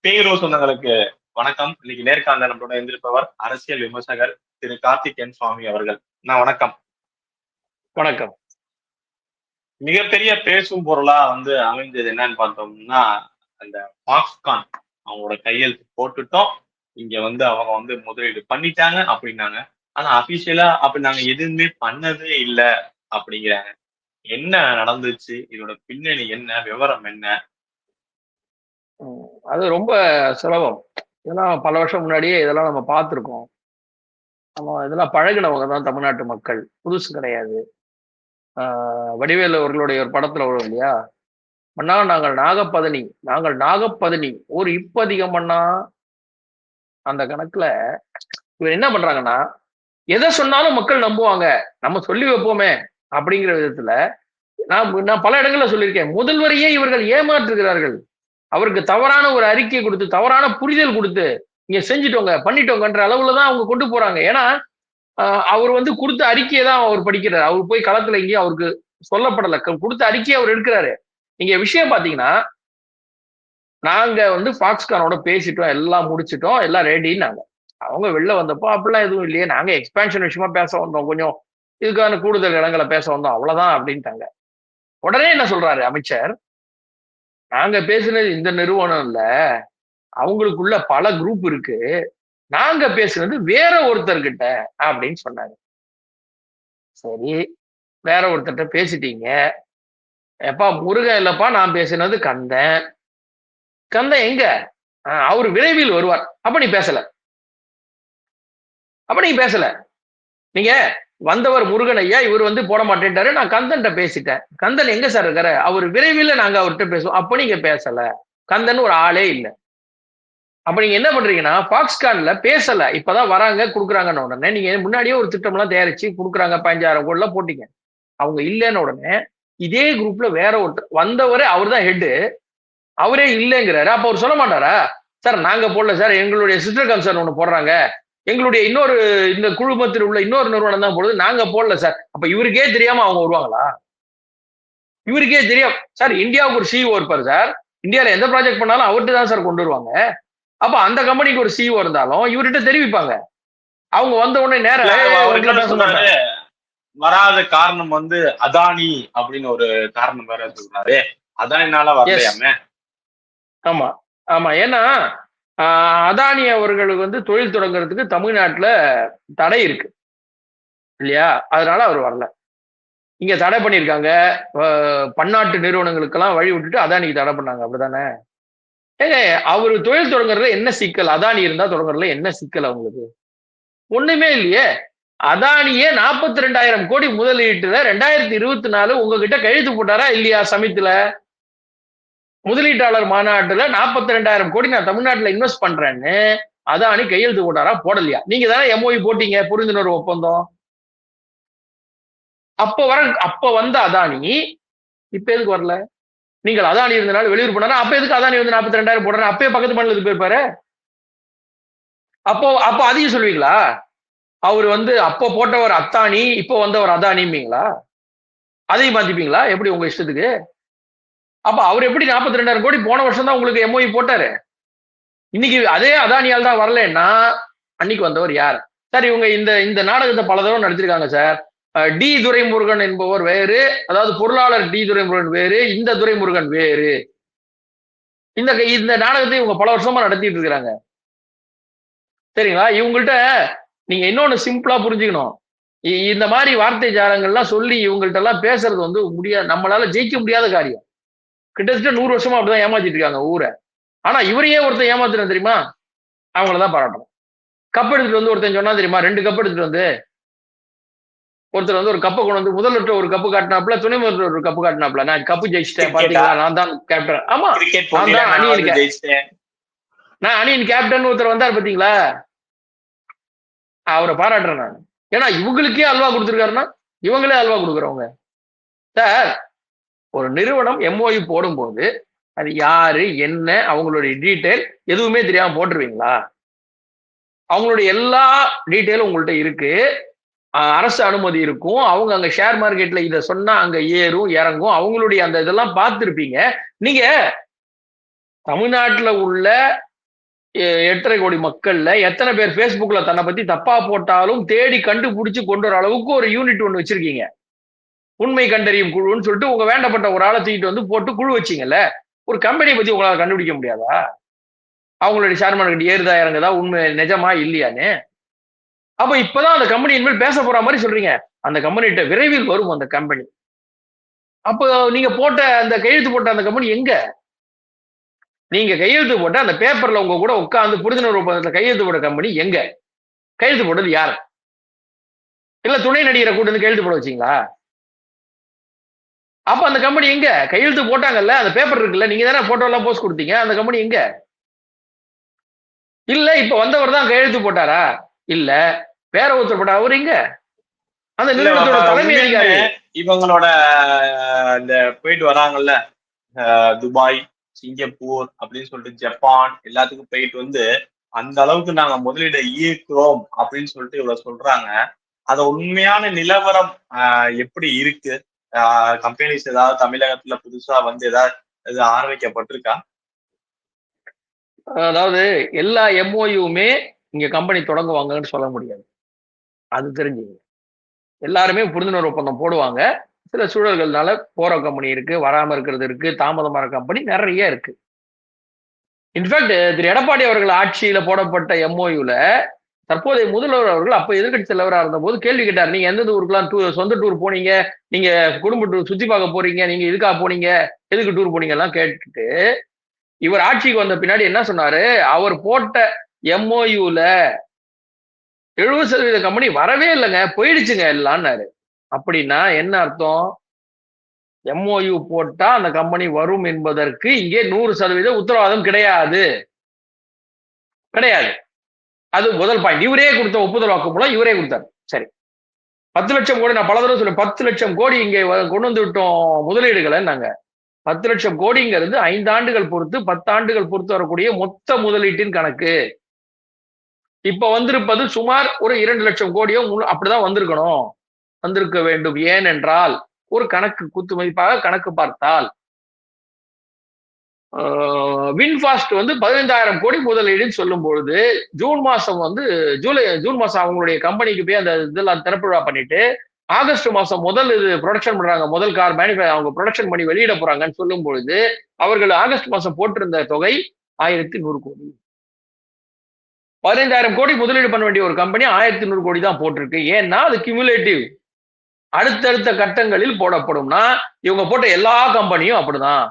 பேரோ சொந்தங்களுக்கு வணக்கம். இன்னைக்கு நேர்காணல நம்மளோட இருந்திருப்பவர் அரசியல் விமர்சகர் திரு கார்த்திகேயன் சுவாமி அவர்கள். வணக்கம். வணக்கம். மிகப்பெரிய பேசும் பொருளா அமைஞ்சது என்னன்னு பார்த்தோம்னா, அந்த பாக்ஸ்கான் அவங்களோட கையெழுத்து போட்டுட்டோம், இங்க அவங்க முதலீடு பண்ணிட்டாங்க அப்படின்னாங்க. ஆனா அபிஷியலா அப்படி நாங்க எதுவுமே பண்ணதே இல்லை அப்படிங்கிறாங்க. என்ன நடந்துச்சு? இதோட பின்னணி என்ன? விவரம் என்ன? அது ரொம்ப சுலபம். இதெல்லாம் பல வருஷம் முன்னாடியே இதெல்லாம் நம்ம பார்த்துருக்கோம். நம்ம இதெல்லாம் பழகினவங்க தான் தமிழ்நாட்டு மக்கள், புதுசு கிடையாது. வடிவேலு அவர்களுடைய ஒரு படத்துல வரும் இல்லையா, மன்னா நாங்கள் நாகப்பதனி, நாங்கள் நாகப்பதனி ஒரு அதிகம் பண்ணா. அந்த கணக்குல இவர் என்ன பண்றாங்கன்னா, எதை சொன்னாலும் மக்கள் நம்புவாங்க, நம்ம சொல்லி வைப்போமே அப்படிங்கிற விதத்துல நான் பல இடங்கள்ல சொல்லியிருக்கேன், முதல்வரையே இவர்கள் ஏமாற்றுகிறார்கள். அவருக்கு தவறான ஒரு அறிக்கை கொடுத்து, தவறான புரிதல் கொடுத்து, இங்க செஞ்சுட்டோங்க பண்ணிட்டோங்கன்ற அளவுலதான் அவங்க கொண்டு போறாங்க. ஏன்னா அவர் கொடுத்த அறிக்கையை தான் அவர் படிக்கிறார். அவர் போய் களத்துல எங்கேயும் அவருக்கு சொல்லப்படல, கொடுத்த அறிக்கையை அவர் எடுக்கிறாரு. நீங்க விஷயம் பாத்தீங்கன்னா, நாங்க ஃபாக்ஸ்கானோட பேசிட்டோம், எல்லாம் முடிச்சிட்டோம், எல்லாம் ரெடின்னாங்க. அவங்க வெளில வந்தப்போ அப்படிலாம் எதுவும் இல்லையே, நாங்க எக்ஸ்பேன்ஷன் விஷயமா பேச வந்தோம், கொஞ்சம் இதுக்கான கூடுதல் இடங்களை பேச வந்தோம், அவ்வளவுதான் அப்படின்ட்டாங்க. உடனே என்ன சொல்றாரு அமைச்சர், நாங்க பேசுனது இந்த நிறுவனம் இல்ல, அவங்களுக்குள்ள பல குரூப் இருக்கு, நாங்க பேசுனது வேற ஒருத்தர்கிட்ட அப்படின்னு சொன்னாங்க. சரி, வேற ஒருத்தர்கிட்ட பேசிட்டீங்க. எப்பா முருகன் இல்லப்பா, நான் பேசினது கந்தன். கந்தன் எங்க? அவரு விரைவில் வருவார். அப்ப நீ பேசல, நீங்க வந்தவர் முருகன் ஐயா, இவர் போட மாட்டேன்ட்டாரு, நான் கந்தன்ட்ட பேசிட்டேன். கந்தன் எங்க சார் இருக்காரு? அவர் விரைவில் நாங்க அவர்கிட்ட பேசுவோம். அப்ப நீங்க பேசல, கந்தன் ஒரு ஆளே இல்லை. அப்ப நீங்க என்ன பண்றீங்கன்னா, பாக்ஸ்கான்ல பேசல, இப்பதான் வராங்க குடுக்குறாங்கன்னு உடனே நீங்க முன்னாடியே ஒரு திட்டம் எல்லாம் தயாரிச்சு குடுக்குறாங்க, 15,000 கோடி எல்லாம் போட்டீங்க. அவங்க இல்லைன்னு உடனே இதே குரூப்ல வேற ஒருத்தர் வந்தவரே, அவர் தான் ஹெட், அவரே இல்லைங்கிறாரு. அப்ப அவர் சொல்ல மாட்டாரா, சார் நாங்க போடல சார், எங்களுடைய சிஸ்டர் கன்சர்ன் ஒண்ணு போடுறாங்க, எங்களுடைய இன்னொரு இந்த குழுமத்தில் உள்ள இன்னொரு நிறுவனம் தான் போடுது, நாங்க போடல சார். அப்ப இவருக்கே தெரியாம அவங்க வருவாங்களா? இவருக்கே தெரியும் சார், இந்தியாவுக்கு ஒரு சிஇஓ இருப்பாரு சார், இந்தியாவில எந்த ப்ராஜெக்ட் பண்ணாலும் அவர்கிட்ட தான் சார் கொண்டு வருவாங்க. அப்ப அந்த கம்பெனிக்கு ஒரு சிஇஓ இருந்தாலும் இவர்கிட்ட தெரிவிப்பாங்க. அவங்க வந்த உடனே நேரம் வராத காரணம் அதானி அப்படின்னு ஒரு காரணம் வேற சொல்றாரு. அதானினால வரலையாமே. ஆமா ஆமா, ஏன்னா அதானி அவர்களுக்கு தொழில் தொடங்குறதுக்கு தமிழ்நாட்டுல தடை இருக்கு இல்லையா, அதனால அவர் வரல. இங்க தடை பண்ணியிருக்காங்க, பன்னாட்டு நிறுவனங்களுக்கெல்லாம் வழி விட்டுட்டு அதானிக்கு தடை பண்ணாங்க, அப்படிதானே? ஏங்க அவரு தொழில் தொடங்குறதுல என்ன சிக்கல்? அதானி இருந்தா தொடங்குறதுல என்ன சிக்கல் அவங்களுக்கு? ஒண்ணுமே இல்லையே. அதானியே 42,000 கோடி முதலீட்டுல 2024 உங்ககிட்ட கையெழுத்து போட்டாரா இல்லையா? சமித்துல முதலீட்டாளர் மாநாட்டுல 42,000 கோடி நான் தமிழ்நாட்டுல இன்வெஸ்ட் பண்றேன்னு அதானி கையெழுத்து போட்டாரா போடலையா? நீங்க தானே எம்ஓஇ போட்டீங்க, புரிந்துணர்வு ஒப்பந்தம். அப்ப வந்த அதானி இப்ப எதுக்கு வரல? நீங்கள் அதானி இருந்தனால வெளியூர் போனாரா? அப்ப எதுக்கு அதானி 42,000 போடுறேன், அப்பயே பக்கத்து மாநிலத்துக்கு போயிருப்பாரு. அப்போ அதையும் சொல்லுவீங்களா? அவர் அப்போ போட்டவர் அத்தானி, இப்போ வந்தவர் அதானிங்களா? அதையும் மாத்திப்பீங்களா எப்படி உங்க இஷ்டத்துக்கு? அப்ப அவர் எப்படி 42,000 கோடி போன வருஷம் தான் உங்களுக்கு எம்ஓஇ போட்டாரு, இன்னைக்கு அதே அதானியால் தான் வரலன்னா அன்னைக்கு வந்தவர் யார் சார்? இவங்க இந்த நாடகத்தை பல தடவை நடத்திருக்காங்க சார். டி துரைமுருகன் என்பவர் வேறு, அதாவது பொருளாளர் டி துரைமுருகன் வேறு, இந்த துரைமுருகன் வேறு. இந்த நாடகத்தை இவங்க பல வருஷமா நடத்திட்டு இருக்கிறாங்க, சரிங்களா? இவங்கள்ட்ட நீங்க இன்னொன்னு சிம்பிளா புரிஞ்சுக்கணும், இந்த மாதிரி வார்த்தை ஜாலங்கள்லாம் சொல்லி இவங்கள்ட்ட எல்லாம் பேசுறது முடியாது, நம்மளால ஜெயிக்க முடியாத காரியம். கிட்டத்தட்ட 100 வருஷமா அப்படிதான் ஏமாத்திட்டு இருக்காங்க ஊரை. ஆனா இவரையே ஒருத்தன் ஏமாத்துறேன் தெரியுமா, அவங்களதான் பாராட்டணும். கப் எடுத்துட்டு ஒருத்தன் சொன்னா தெரியுமா, 2 கப் எடுத்துட்டு ஒருத்தர் ஒரு கப்பை கொண்டு முதல்வர்கிட்ட ஒரு கப்பு காட்டினாப்ல, துணை முதல்வர் ஒரு கப்பு காட்டினாப்ல, நான் கப்பு ஜெயிச்சிட்டேன் பாத்தீங்களா, நான் தான் கேப்டன். ஆமா, நான் தான் அணியின் கேப்டன் ஒருத்தர் வந்தார் பாத்தீங்களா, அவரை பாராட்டுறேன் நான். ஏன்னா இவங்களுக்கே அல்வா கொடுத்துருக்காருன்னா இவங்களே அல்வா கொடுக்குறவங்க சார். ஒரு நிறுவனம் எம்ஓஇ போடும்போது அது யாரு என்ன அவங்களுடைய டீட்டெயில் எதுவுமே தெரியாம போட்டுருவீங்களா? அவங்களுடைய எல்லா டீட்டெயிலும் உங்கள்கிட்ட இருக்கு, அரசு அனுமதி இருக்கும், அவங்க அங்க ஷேர் மார்க்கெட்ல இதை சொன்னா அங்க ஏறும் இறங்கும், அவங்களுடைய அந்த இதெல்லாம் பார்த்துருப்பீங்க. நீங்க தமிழ்நாட்டுல உள்ள 8.5 கோடி மக்கள்ல எத்தனை பேர் Facebookல தன்னை பத்தி தப்பா போட்டாலும் தேடி கண்டுபிடிச்சு கொண்டு வர அளவுக்கு ஒரு யூனிட் ஒண்ணு வச்சிருக்கீங்க. உண்மை கண்டறியும் குழுன்னு சொல்லிட்டு உங்க வேண்டப்பட்ட ஒரு ஆளை தூக்கிட்டு வந்து போட்டு குழு வச்சீங்கல்ல. ஒரு கம்பெனியை பத்தி உங்களால கண்டுபிடிக்க முடியாதா? அவங்களுடைய ஷேர் மார்க்கெட் ஏறுதா இறங்குதா, உண்மை நிஜமா இல்லையான்னு? அப்ப இப்பதான் அந்த கம்பெனி இனிமேல் பேச போற மாதிரி சொல்றீங்க. அந்த கம்பெனிட்ட விரைவில் வரும் அந்த கம்பெனி. அப்போ நீங்க போட்ட அந்த கையெழுத்து போட்ட அந்த கம்பெனி எங்க? நீங்க கையெழுத்து போட்ட அந்த பேப்பர்ல உங்க கூட உட்கார்ந்து புரிந்துணர்வு ஒப்பந்தத்துல கையெழுத்து போட்ட கம்பெனி எங்க? கையெழுத்து போட்டது யார்? இல்ல துணை நடிகரை கூட்டு வந்து கையெழுத்து போட வச்சீங்களா? அப்ப அந்த கம்பெனி எங்க? கையெழுத்து போட்டாங்கல்ல, அந்த பேப்பர் இருக்குல்ல, நீங்க தானே போட்டோ எல்லாம் போஸ்ட் கொடுத்தீங்க. அந்த கம்பெனி எங்க? இல்ல இப்ப வந்தவர் தான் கையெழுத்து போட்டாரா? இல்ல வேற ஒருத்தர் போட்டா அவர் எங்க? அந்த இல்ல நிறுவனத்தோட தலைமை அதிகாரி. இவங்களோட இந்த போயிட்டு வராங்கல்ல துபாய், சிங்கப்பூர் அப்படின்னு சொல்லிட்டு ஜப்பான் எல்லாத்துக்கும் போயிட்டு வந்து அந்த அளவுக்கு நாங்க முதலீடை ஈர்க்கிறோம் அப்படின்னு சொல்லிட்டு இவ்வளவு சொல்றாங்க. அத உண்மையான நிலவரம் எப்படி இருக்கு? கம்பெனிஸ் ஏதாவது தமிழகத்துல புதுசா வந்து ஏதாவது ஆரம்பிக்கப்பட்டிருக்கா? அதாவது எல்லா எம்ஓயுமே இங்க கம்பெனி தொடங்குவாங்கன்னு சொல்ல முடியாது. அது தெரிஞ்சுங்க. எல்லாருமே புரிந்துணர்வு ஒப்பந்தம் போடுவாங்க. சில சூழல்கள்னால போற கம்பெனி இருக்கு, வராம இருக்கிறது இருக்கு, தாமதமான கம்பெனி நிறைய இருக்கு. இன்ஃபேக்ட் திரு எடப்பாடி அவர்கள் ஆட்சியில போடப்பட்ட எம்ஓயுல தற்போதைய முதல்வர் அவர்கள் அப்ப எதிர்கட்சி தலைவரா இருந்தபோது கேள்வி கேட்டார். நீங்க எந்தெந்த ஊருக்குலாம் சொந்த டூர் போனீங்க? நீங்க குடும்ப டூர் சுத்தி பார்க்க போறீங்க? நீங்க இதுக்காக போனீங்க? எதுக்கு டூர் போனீங்க எல்லாம் கேட்டுட்டு இவர் ஆட்சிக்கு வந்த பின்னாடி என்ன சொன்னாரு? அவர் போட்ட எம்ஓயுல 70% கம்பெனி வரவே இல்லைங்க, போயிடுச்சுங்க எல்லாம்னாரு. அப்படின்னா என்ன அர்த்தம்? எம்ஓயு போட்டா அந்த கம்பெனி வரும் என்பதற்கு இங்கே 100% உத்தரவாதம் கிடையாது. கிடையாது. அது முதல் பாயிண்ட். இவரே கொடுத்த ஒப்புதல் வாக்குமூலம் இவரே கொடுத்தாரு. சரி, 10 லட்சம் கோடி, நான் பல தடவை சொல்றேன், 10 லட்சம் கோடி இங்கே கொண்டு வந்து விட்டோம் முதலீடுகளை. நாங்க 10 லட்சம் கோடிங்கிறது 5 ஆண்டுகள் பொறுத்து 10 ஆண்டுகள் பொறுத்து வரக்கூடிய மொத்த முதலீட்டின் கணக்கு. இப்ப வந்திருப்பது சுமார் ஒரு 2 லட்சம் கோடியோ அப்படிதான் வந்திருக்கணும், வந்திருக்க வேண்டும். ஏனென்றால் ஒரு கணக்கு குத்து மதிப்பாக கணக்கு பார்த்தால் வின்ஃபாஸ்ட் வந்து 15,000 கோடி முதலீடுன்னு சொல்லும் பொழுது ஜூன் மாசம் வந்து ஜூன் மாசம் அவங்களுடைய கம்பெனிக்கு போய் அந்த இதெல்லாம் திறப்பு விழா பண்ணிட்டு ஆகஸ்ட் மாசம் முதல் இது ப்ரொடக்ஷன் பண்றாங்க, முதல் கார் அவங்க ப்ரொடக்ஷன் பண்ணி வெளியிட போறாங்கன்னு சொல்லும் பொழுது அவர்கள் ஆகஸ்ட் மாசம் போட்டிருந்த தொகை 1,100 கோடி. 15,000 கோடி முதலீடு பண்ண வேண்டிய ஒரு கம்பெனி 1,100 கோடி தான் போட்டிருக்கு. ஏன்னா அது கியூமுலேட்டிவ், அடுத்தடுத்த கட்டங்களில் போடப்படும்னா இவங்க போட்ட எல்லா கம்பெனியும் அப்படிதான்.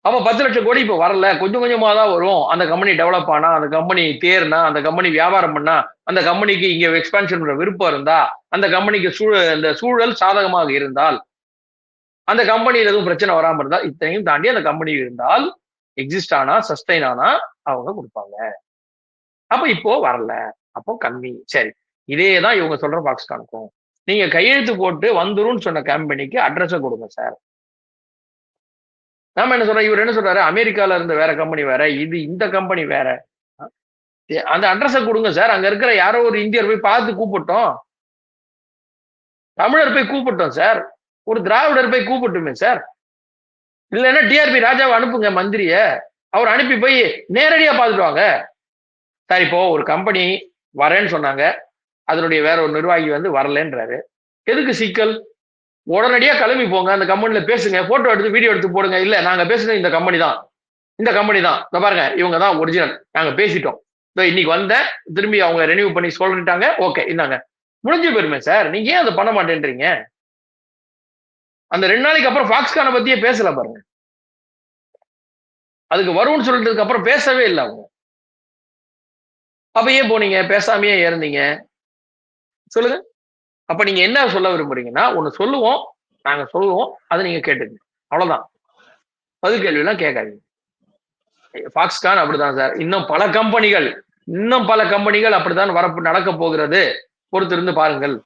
அப்ப 10 லட்சம் கோடி இப்ப வரல, கொஞ்சம் கொஞ்சமா தான் வரும். அந்த கம்பெனி டெவலப் ஆனா, அந்த கம்பெனி தேர்னா, அந்த கம்பெனி வியாபாரம் பண்ணா, அந்த கம்பெனிக்கு இங்க எக்ஸ்பான்ஷன் பண்ற விருப்பம் இருந்தா, அந்த கம்பெனிக்கு இந்த சூழல் சாதகமாக இருந்தால், அந்த கம்பெனியில எதுவும் பிரச்சனை வராம இருந்தா, இத்தனையும் தாண்டி அந்த கம்பெனி இருந்தால் எக்ஸிஸ்ட் ஆனா, சஸ்டைன் ஆனா அவங்க கொடுப்பாங்க. அப்ப இப்போ வரல, அப்போ கம்மி. சரி, இதேதான் இவங்க சொல்ற பாக்ஸ்கானுக்கும். நீங்க கையெழுத்து போட்டு வந்துரும் சொன்ன கம்பெனிக்கு அட்ரஸை கொடுங்க சார். நாம என்ன சொல்றோம்? இவர் என்ன சொல்றாரு? அமெரிக்கால இருந்த வேற கம்பெனி வேற, இது இந்த கம்பெனி வேற. அந்த அட்ரஸை கொடுங்க சார். அங்க இருக்கிற யாரோ ஒரு இந்தியர் போய் பார்த்து கூப்பிட்டோம், தமிழர் போய் கூப்பிட்டோம் சார், ஒரு திராவிடர் போய் கூப்பிட்டுமே சார். இல்லைன்னா டிஆர்பி ராஜாவை அனுப்புங்க, மந்திரிய அவர் அனுப்பி போய் நேரடியா பார்த்துட்டு வாங்க சார். இப்போ ஒரு கம்பெனி வரேன்னு சொன்னாங்க, அதனுடைய வேற ஒரு நிர்வாகி வந்து வரலன்றாரு. எதுக்கு சிக்கல்? உடனடியா கிளம்பி போங்க, அந்த கம்பெனில பேசுங்க, போட்டோ எடுத்து வீடியோ எடுத்து போடுங்க. இல்ல நாங்க பேசுறது இந்த கம்பெனி தான், இந்த கம்பெனி தான், இந்த பாருங்க இவங்க தான் ஒரிஜினல், நாங்க பேசிட்டோம், இன்னைக்கு வந்தேன், திரும்பி அவங்க ரெனியூ பண்ணி சொல்லிட்டாங்க, ஓகே இந்தாங்க, முடிஞ்சு போயிருமே சார். நீங்க ஏன் அதை பண்ண மாட்டேன்றீங்க? அந்த 2 நாளைக்கு அப்புறம் ஃபாக்ஸ்கானை பத்தியே பேசல பாருங்க. அதுக்கு வரும்னு சொல்லிட்டதுக்கு அப்புறம் பேசவே இல்லை அவங்க. அப்ப ஏன் போனீங்க? பேசாமையே இருந்தீங்க சொல்லுங்க. அப்ப நீங்க என்ன சொல்ல விரும்புறீங்கன்னா, ஒண்ணு சொல்லுவோம், நாங்க சொல்லுவோம், அதை நீங்க கேட்டுக்கங்க, அவ்வளவுதான். பதில் கேள்வி எல்லாம் கேட்காதீங்க. ஃபாக்ஸ்கான் அப்படிதான் சார். இன்னும் பல கம்பெனிகள் அப்படித்தான் நடக்க போகிறது, பொறுத்திருந்து பாருங்கள்.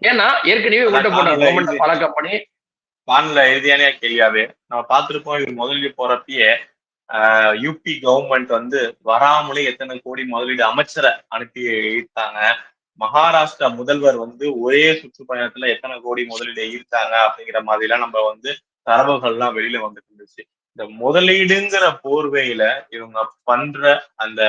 ஏன்னா ஏற்கனவே உங்கள்கிட்ட போன கவர்மெண்ட் பல கம்பெனி வானிலை இறுதியான கேள்வியாவே நம்ம பார்த்திருப்போம். இவர் முதலீடு போறப்பயே யூபி கவர்மெண்ட் வந்து வராமலே எத்தனை கோடி முதலீடு அமைச்சரை அனுப்பி ஈர்த்தாங்க. மகாராஷ்டிரா முதல்வர் வந்து ஒரே சுற்றுப்பயணத்துல எத்தனை கோடி முதலீடு ஈர்த்தாங்க அப்படிங்கிற மாதிரி எல்லாம் நம்ம வந்து தரவுகள்லாம் வெளியில வந்துட்டு இருந்துச்சு. இந்த முதலீடுங்கிற போர்வையில இவங்க பண்ற அந்த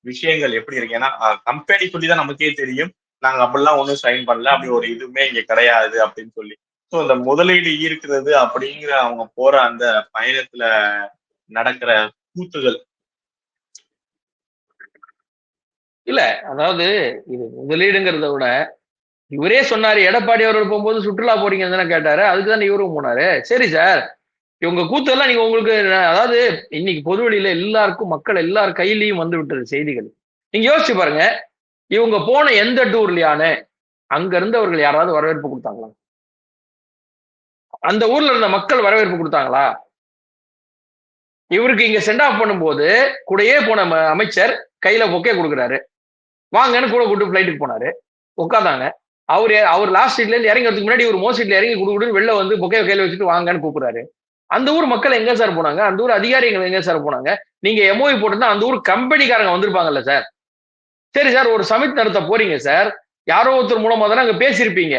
விஷயங்கள் எப்படி இருக்கு? ஏன்னா கம்பெனி சொல்லி தான் நமக்கே தெரியும், நாங்க அப்படிலாம் ஒன்றும் சைன் பண்ணல, அப்படி ஒரு இதுவுமே இங்க கிடையாது அப்படின்னு சொல்லி. ஸோ இந்த முதலீடு ஈர்க்கிறது அப்படிங்கிற அவங்க போற அந்த பயணத்துல நடக்கிற கூத்துகள். இல்ல, அதாவது இது முதலீடுங்கிறத விட இவரே சொன்னாரு, எடப்பாடி அவர்கள் போகும்போது சுற்றுலா போறீங்கன்னு தானே கேட்டாரு, அதுக்கு தானே இவரும் போனாரு. சரி சார், இவங்க கூத்தெல்லாம் நீங்க உங்களுக்கு அதாவது இன்னைக்கு பொதுவெளியில எல்லாருக்கும் மக்கள் எல்லார் கையிலயும் வந்து விட்டது செய்திகள். நீங்க யோசிச்சு பாருங்க, இவங்க போன எந்த டூர்லயானு அங்க இருந்தவர்கள் யாராவது வரவேற்பு கொடுத்தாங்களா? அந்த ஊர்ல இருந்த மக்கள் வரவேற்பு கொடுத்தாங்களா? இவருக்கு இங்க சென்ட் ஆஃப் பண்ணும்போது கூடயே போன அமைச்சர் கையில பொக்கே கொடுக்குறாரு, வாங்கன்னு கூட கூட்டு பிளைட்டுக்கு போனாரு, உட்காந்தாங்க. அவர் லாஸ்ட் சீட்ல இருந்து இறங்கி வரதுக்கு முன்னாடி ஒரு மோ சீட்ல இறங்கி குடுக்குன்னு வெளில வந்து பொக்கே கையில வச்சுட்டு வாங்கன்னு கூப்பிடுறாரு. அந்த ஊர் மக்கள் எங்க சார் போனாங்க? அந்த ஊர் அதிகாரிகள் எங்க சார் போனாங்க? நீங்க எம்ஓஇ போட்டிருந்தா அந்த ஊர் கம்பெனிக்காரங்க வந்திருப்பாங்கல்ல சார். சரி சார், ஒரு சமிட் நடத்த போறீங்க சார், யாரோ ஒருத்தர் மூலமா தானே அங்க பேசியிருப்பீங்க.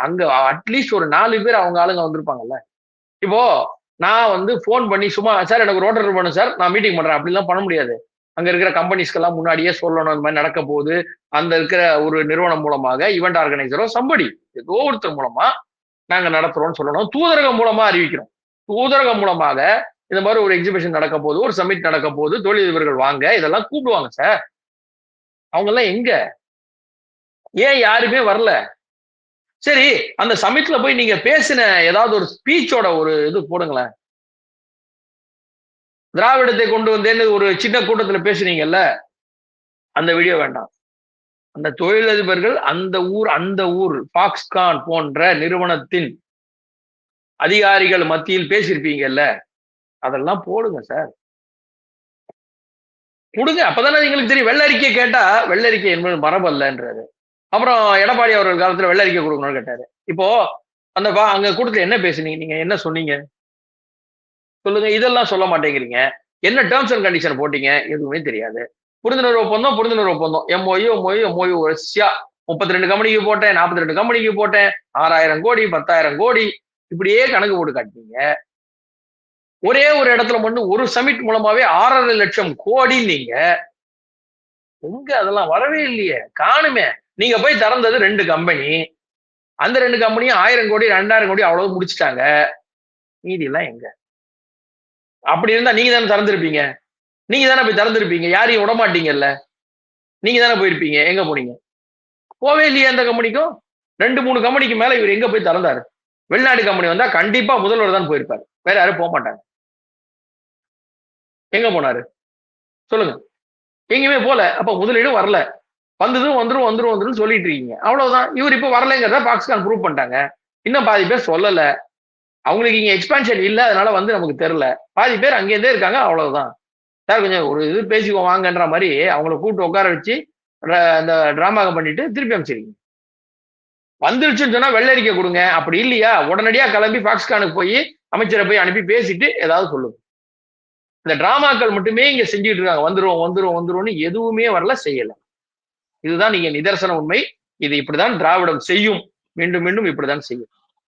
அங்க அட்லீஸ்ட் ஒரு 4 பேர் அவங்க ஆளுங்க வந்திருப்பாங்கல்ல. இப்போ நான் வந்து போன் பண்ணி சும்மா சார் எனக்கு ஒரு ஆர்டர் பண்ணும் சார், நான் மீட்டிங் பண்றேன் அப்படிலாம் பண்ண முடியாது. அங்க இருக்கிற கம்பெனிஸ்க்கெல்லாம் முன்னாடியே சொல்லணும் இந்த மாதிரி நடக்க போகுது. அந்த இருக்கிற ஒரு நிறுவனம் மூலமாக ஈவெண்ட் ஆர்கனைசரோ சம்படி ஏதோ ஒருத்தர் மூலமா நாங்க நடத்துறோம்னு சொல்லணும். தூதரகம் மூலமா அறிவிக்கிறோம். தூதரகம் மூலமாக இந்த மாதிரி ஒரு எக்ஸிபிஷன் நடக்க போகுது, ஒரு சமிட் நடக்க போகுது, தொழிலதிபர்கள் வாங்க, இதெல்லாம் கூப்பிடுவாங்க சார். அவங்க எல்லாம் எங்க? ஏன் யாருமே வரல? சரி, அந்த சமிட்ல போய் நீங்க பேசின ஏதாவது ஒரு ஸ்பீச்சோட ஒரு இது போடுங்களேன். திராவிடத்தை கொண்டு வந்தேன்னு ஒரு சின்ன கூட்டத்துல பேசுனீங்கல்ல, அந்த வீடியோ வேண்டாம். அந்த தொழிலதிபர்கள் அந்த ஊர் பாக்ஸ்கான் போன்ற நிறுவனத்தின் அதிகாரிகள் மத்தியில் பேசியிருப்பீங்கல்ல, அதெல்லாம் போடுங்க சார். கொடுங்க, அப்பதானே எங்களுக்கு தெரியும். வெள்ள அறிக்கை கேட்டா வெள்ள அறிக்கை என்பது மரபு அல்லன்றாரு. அப்புறம் எடப்பாடி அவர்கள் காலத்துல வெள்ள அறிக்கை கொடுக்கணும்னு கேட்டாரு. இப்போ அந்த அங்க கூட்டத்துல என்ன பேசுனீங்க? நீங்க என்ன சொன்னீங்க சொல்லுங்க. இதெல்லாம் சொல்ல மாட்டேங்கிறீங்க. என்ன டேர்ம்ஸ் அண்ட் கண்டிஷன் போட்டீங்க? எதுவுமே தெரியாது. புரிந்துணர்வு ஒப்பந்தம் எம்ஓயு வரிசையா 32 கம்பெனிக்கு போட்டேன், 42 கம்பெனிக்கு போட்டேன், 6000 கோடி, 10,000 கோடி, இப்படியே கணக்கு போட்டு காட்டுனீங்க. ஒரே ஒரு இடத்துல மட்டும் ஒரு சமிட் மூலமாவே 6.5 லட்சம் கோடி நீங்க எங்க அதெல்லாம் வரவே இல்லையே, காணுமே. நீங்க போய் திறந்தது 2 கம்பெனி, அந்த 2 கம்பெனியும் 1000 கோடி 2000 கோடி அவ்வளவு முடிச்சுட்டாங்க. மீதி எல்லாம் எங்க? அப்படி இருந்தா நீங்க தானே திறந்திருப்பீங்க. நீங்க தானே போய் திறந்திருப்பீங்க. யாரையும் விட மாட்டீங்கல்ல. நீங்க தானே போயிருப்பீங்க. எங்க போனீங்க? போவே இல்லையா எந்த கம்பெனிக்கும்? 2, 3 கம்பெனிக்கு மேல இவர் எங்க போய் திறந்தாரு? வெளிநாடு கம்பெனி வந்தா கண்டிப்பா முதல்வர் தான் போயிருப்பாரு. வேற யாரும் போக மாட்டாங்க. எங்க போனாரு? சொல்லுங்க. எங்கேயுமே போல. அப்ப முதலீடு வரல. வந்துரும் சொல்லிட்டு இருக்கீங்க. அவ்வளவுதான். இவர் இப்ப வரலைங்கிறத பாகிஸ்தான் ப்ரூவ் பண்ணிட்டாங்க. இன்னும் பாதி பேர் சொல்லல. அவங்களுக்கு இங்க எக்ஸ்பான்ஷன் இல்ல, அதனால வந்து நமக்கு தெரியல. பாதி பேர் அங்கேருந்தே இருக்காங்க, அவ்வளவுதான். சார் கொஞ்சம் ஒரு இது பேசிக்குவோம் வாங்கன்ற மாதிரி அவங்கள கூப்பிட்டு உட்கார வச்சு அந்த டிராமாவை பண்ணிட்டு திருப்பி அமைச்சிருக்கீங்க. வந்துருச்சுன்னு சொன்னா வெள்ள அறிக்கை கொடுங்க. அப்படி இல்லையா உடனடியா கிளம்பி பாக்ஸ்கானுக்கு போய் அமைச்சரை போய் அனுப்பி பேசிட்டு ஏதாவது சொல்லுங்க. இந்த டிராமாக்கள் மட்டுமே இங்க செஞ்சுட்டு இருக்காங்க. வந்துரும்னு எதுவுமே வரல, செய்யல. இதுதான் நீங்க நிதர்சன உண்மை. இது இப்படிதான் திராவிடம் செய்யும். மீண்டும் மீண்டும் இப்படிதான் செய்யும்.